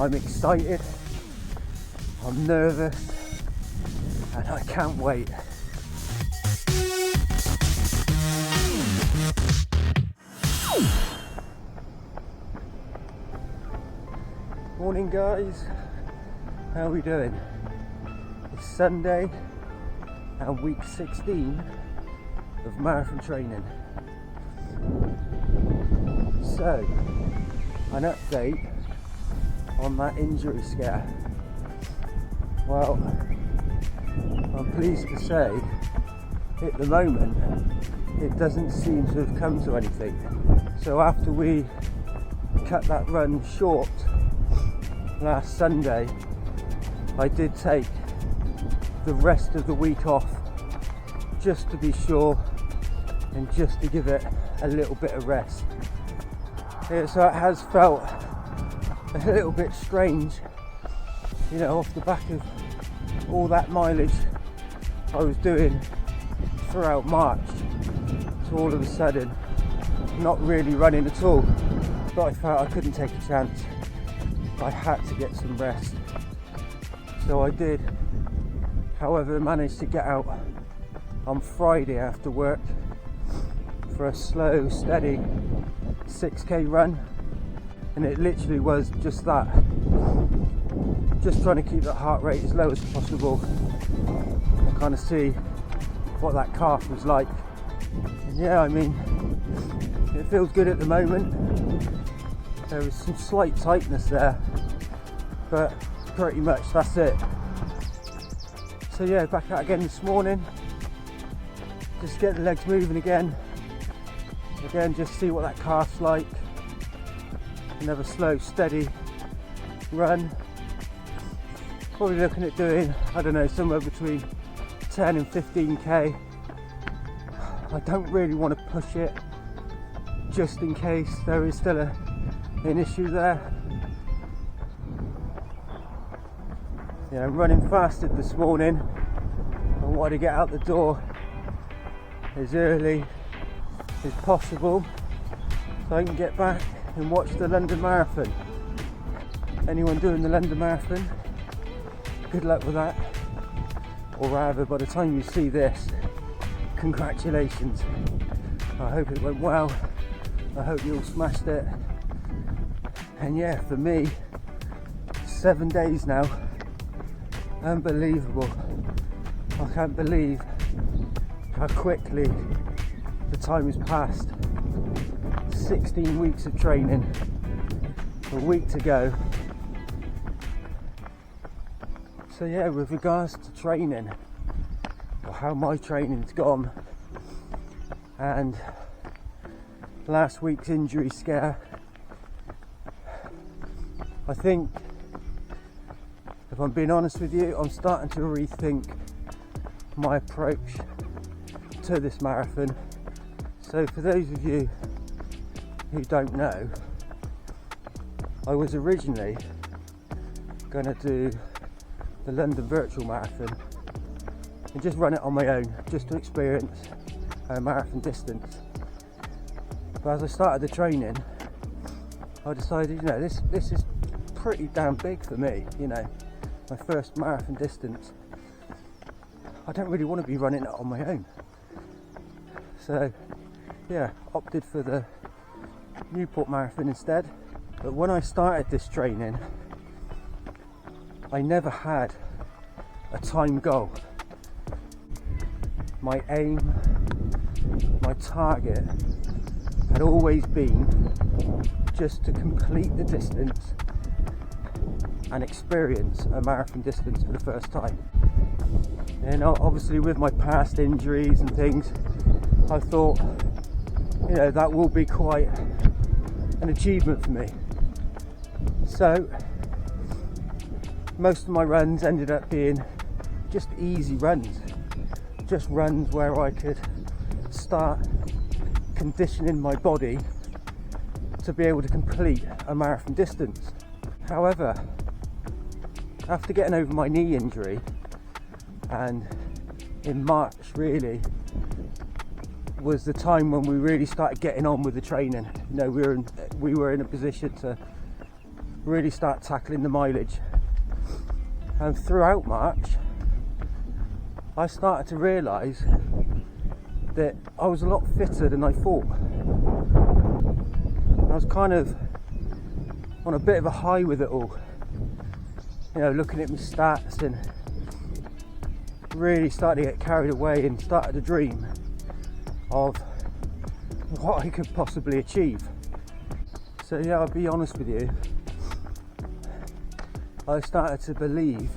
I'm excited, I'm nervous, and I can't wait. Morning guys, how are we doing? It's Sunday and week 16 of marathon training. So, an update on that injury scare. Well, I'm pleased to say at the moment it doesn't seem to have come to anything. So after we cut that run short last Sunday, I did take the rest of the week off just to be sure and just to give it a little bit of rest. Yeah, so it has felt a little bit strange, you know, off the back of all that mileage I was doing throughout March to all of a sudden not really running at all. But I felt I couldn't take a chance. I had to get some rest. So I did. However, I managed to get out on Friday after work for a slow, steady 6k run, and it literally was just that, just trying to keep that heart rate as low as possible and kind of see what that calf was like. And yeah, I mean, it feels good at the moment. There is some slight tightness there, but pretty much that's it. So yeah, back out again this morning, just get the legs moving again, just see what that calf's like. Another slow, steady run, probably looking at doing, I don't know, somewhere between 10 and 15k. I don't really want to push it just in case there is still an issue there. Yeah, I'm running fasted this morning. I wanted to get out the door as early as possible so I can get back and watch the London Marathon. Anyone doing the London Marathon, good luck with that. Or rather, by the time you see this, congratulations. I hope it went well. I hope you all smashed it. And yeah, for me, 7 days now. Unbelievable. I can't believe how quickly the time has passed. 16 weeks of training, a week to go. So yeah, with regards to training, or how my training's gone, and last week's injury scare, I think, if I'm being honest with you, I'm starting to rethink my approach to this marathon. So for those of you who don't know, I was originally going to do the London Virtual Marathon and just run it on my own, just to experience a marathon distance. But as I started the training, I decided, you know, this is pretty damn big for me, you know, my first marathon distance. I don't really want to be running it on my own. So yeah, opted for the Newport Marathon instead. But when I started this training, I never had a time goal. My aim, my target had always been just to complete the distance and experience a marathon distance for the first time. And obviously with my past injuries and things, I thought, you know, that will be quite an achievement for me. So most of my runs ended up being just easy runs, just runs where I could start conditioning my body to be able to complete a marathon distance. However, after getting over my knee injury, and in March really was the time when we really started getting on with the training. You know, we were in a position to really start tackling the mileage. And throughout March, I started to realise that I was a lot fitter than I thought. I was kind of on a bit of a high with it all, you know, looking at my stats and really started to get carried away and started to dream of what I could possibly achieve. So yeah, I'll be honest with you, I started to believe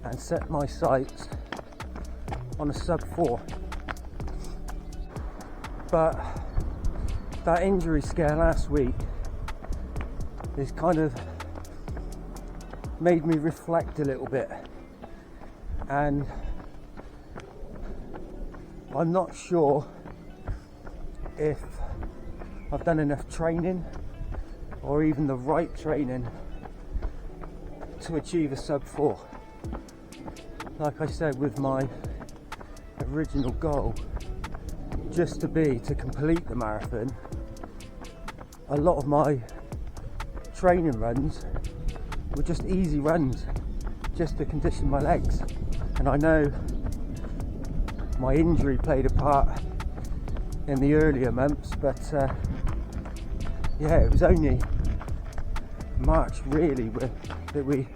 and set my sights on a sub 4. But that injury scare last week has kind of made me reflect a little bit, and I'm not sure if I've done enough training or even the right training to achieve a sub 4. Like I said, with my original goal just to complete the marathon, a lot of my training runs were just easy runs just to condition my legs. And I know my injury played a part in the earlier months, but yeah, it was only March really that we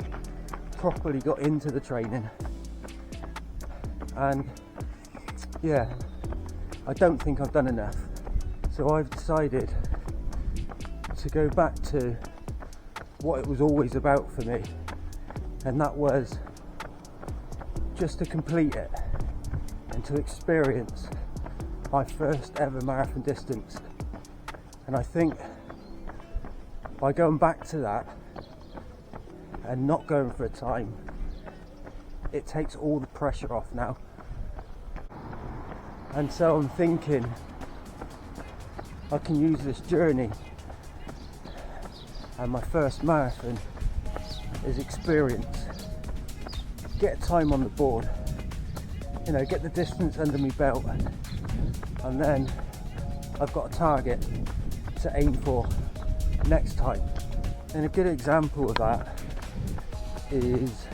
properly got into the training. And yeah, I don't think I've done enough. So I've decided to go back to what it was always about for me, and that was just to complete it and to experience my first ever marathon distance. And I think by going back to that and not going for a time, it takes all the pressure off now. And so I'm thinking I can use this journey and my first marathon as experience. Get time on the board, you know, get the distance under my belt, and then I've got a target to aim for next time. And a good example of that is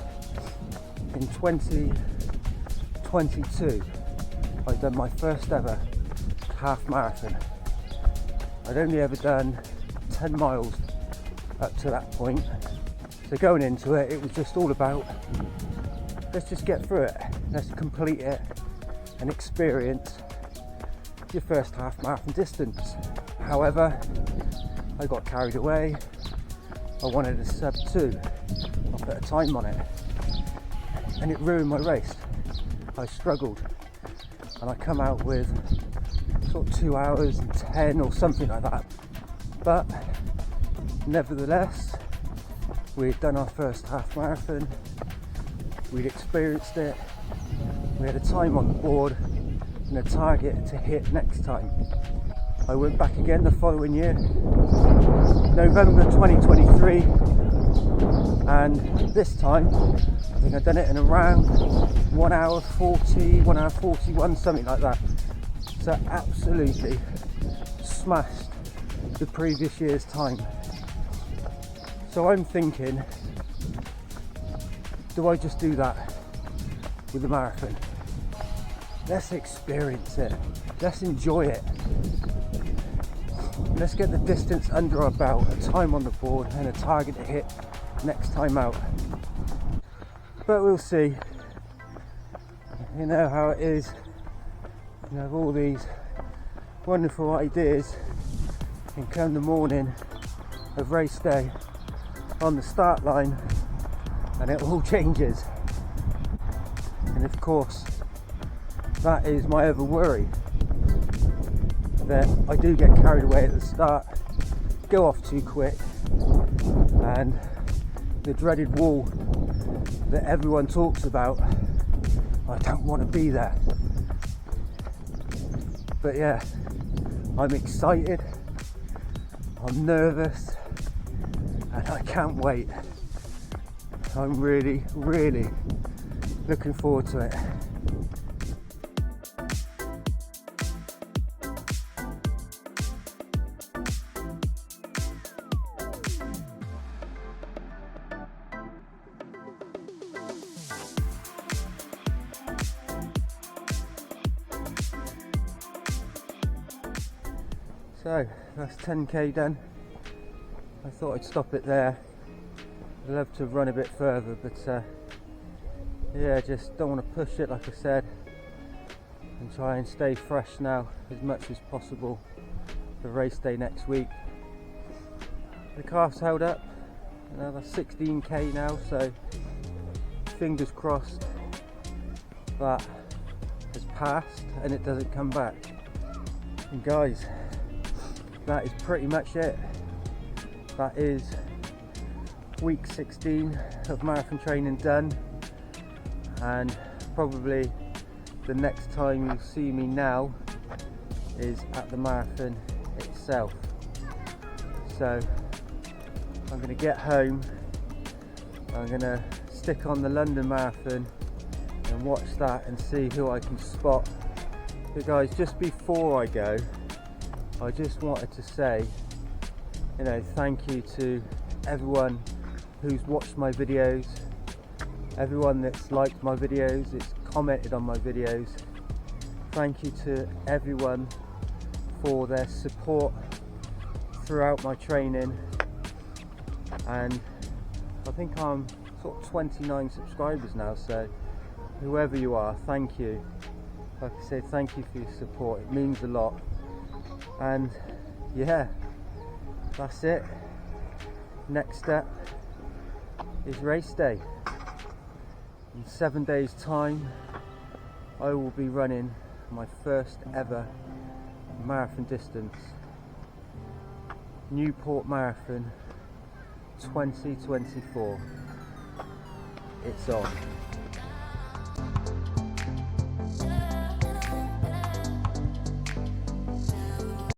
in 2022, I've done my first ever half marathon. I'd only ever done 10 miles up to that point. So going into it, it was just all about, let's just get through it. Let's complete it and experience your first half marathon distance. However, I got carried away. I wanted a sub 2. I put a time on it and it ruined my race. I struggled and I come out with sort of 2 hours and 10 or something like that. But nevertheless, we'd done our first half marathon, we'd experienced it, we had a time on the board and a target to hit next time. I went back again the following year, November 2023, and this time I think I'd done it in around 1 hour 40, 1 hour 41, something like that. So absolutely smashed the previous year's time. So I'm thinking, do I just do that with the marathon? Let's experience it, let's enjoy it. Let's get the distance under our belt, a time on the board and a target to hit next time out. But we'll see. You know how it is. You have all these wonderful ideas, and come the morning of race day on the start line and it all changes. And of course, that is my other worry, that I do get carried away at the start, go off too quick, and the dreaded wall that everyone talks about, I don't want to be there. But yeah, I'm excited, I'm nervous, and I can't wait. I'm really, really looking forward to it. So that's 10k done. I thought I'd stop it there. I'd love to run a bit further, but yeah, just don't want to push it, like I said, and try and stay fresh now as much as possible for race day next week. The calf's held up, another 16k now, so fingers crossed that has passed and it doesn't come back. And guys, that is pretty much it. That is week 16 of marathon training done, and probably the next time you see me now is at the marathon itself. So I'm going to get home, I'm going to stick on the London Marathon and watch that and see who I can spot. But guys, just before I go, I just wanted to say, you know, thank you to everyone who's watched my videos, everyone that's liked my videos, that's commented on my videos. Thank you to everyone for their support throughout my training, and I think I'm sort of 29 subscribers now, so whoever you are, thank you. Like I said, thank you for your support, it means a lot. And yeah, that's it. Next step is race day. In 7 days time I will be running my first ever marathon distance, Newport Marathon 2024. It's on.